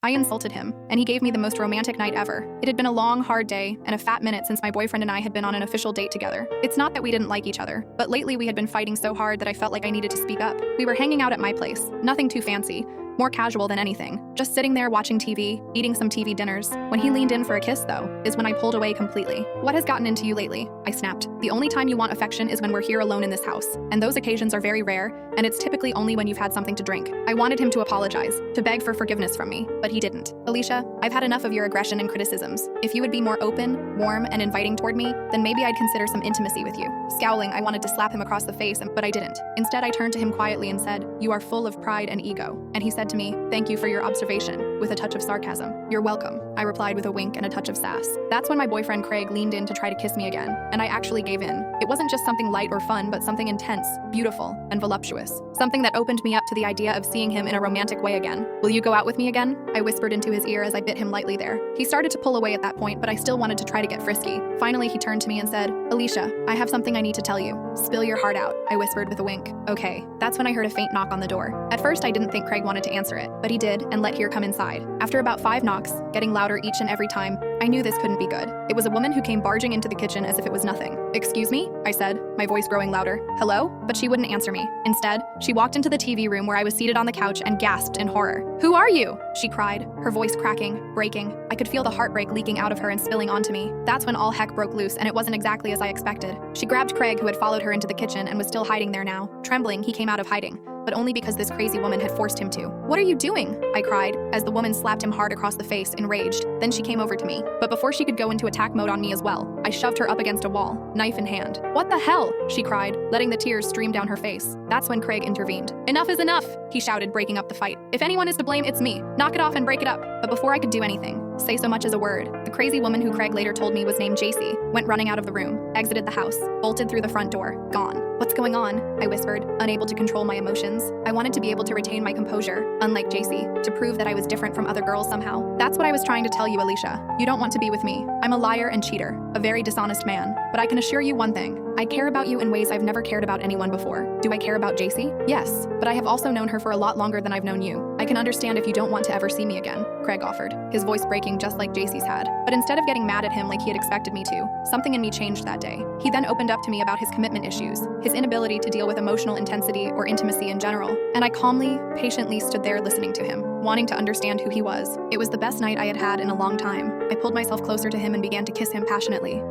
I insulted him, and he gave me the most romantic night ever. It had been a long, hard day, and a fat minute since my boyfriend and I had been on an official date together. It's not that we didn't like each other, but lately we had been fighting so hard that I felt like I needed to speak up. We were hanging out at my place, nothing too fancy, more casual than anything, just sitting there watching TV, eating some TV dinners. When he leaned in for a kiss, though, is when I pulled away completely. "What has gotten into you lately?" I snapped. "The only time you want affection is when we're here alone in this house, and those occasions are very rare, and it's typically only when you've had something to drink." I wanted him to apologize, to beg for forgiveness from me, but he didn't. "Alicia, I've had enough of your aggression and criticisms. If you would be more open, warm, and inviting toward me, then maybe I'd consider some intimacy with you." Scowling, I wanted to slap him across the face, but I didn't. Instead, I turned to him quietly and said, "You are full of pride and ego." And he said to me, "Thank you for your observation," with a touch of sarcasm. "You're welcome," I replied with a wink and a touch of sass. That's when my boyfriend Craig leaned in to try to kiss me again, and I actually gave in. It wasn't just something light or fun, but something intense, beautiful, and voluptuous. Something that opened me up to the idea of seeing him in a romantic way again. "Will you go out with me again?" I whispered into his ear as I bit him lightly there. He started to pull away at that point, but I still wanted to try to get frisky. Finally, he turned to me and said, "Alicia, I have something I need to tell you." "Spill your heart out," I whispered with a wink. "Okay." That's when I heard a faint knock on the door. At first, I didn't think Craig wanted to answer it, but he did, and let Here come inside. After about 5 knocks, getting louder each and every time, I knew this couldn't be good. It was a woman who came barging into the kitchen as if it was nothing. "Excuse me?" I said, my voice growing louder. "Hello?" But she wouldn't answer me. Instead, she walked into the TV room where I was seated on the couch and gasped in horror. "Who are you?" she cried, her voice cracking, breaking. I could feel the heartbreak leaking out of her and spilling onto me. That's when all heck broke loose, and it wasn't exactly as I expected. She grabbed Craig, who had followed her into the kitchen and was still hiding there now. Trembling, he came out of hiding, but only because this crazy woman had forced him to. "What are you doing?" I cried, as the woman slapped him hard across the face, enraged. Then she came over to me. But before she could go into attack mode on me as well, I shoved her up against a wall, knife in hand. "What the hell?" she cried, letting the tears stream down her face. That's when Craig intervened. "Enough is enough," he shouted, breaking up the fight. "If anyone is to blame, it's me. Knock it off and break it up." But before I could do anything, say so much as a word, the crazy woman who Craig later told me was named JC went running out of the room, exited the house, bolted through the front door, gone. "What's going on?" I whispered, unable to control my emotions. I wanted to be able to retain my composure, unlike JC, to prove that I was different from other girls somehow. "That's what I was trying to tell you, Alicia. You don't want to be with me. I'm a liar and cheater, a very dishonest man. But I can assure you one thing. I care about you in ways I've never cared about anyone before." "Do I care about JC?" "Yes, but I have also known her for a lot longer than I've known you. I can understand if you don't want to ever see me again," Craig offered, his voice breaking just like JC's had. But instead of getting mad at him like he had expected me to, something in me changed that day. He then opened up to me about his commitment issues, his inability to deal with emotional intensity or intimacy in general, and I calmly, patiently stood there listening to him, wanting to understand who he was. It was the best night I had had in a long time. I pulled myself closer to him and began to kiss him passionately.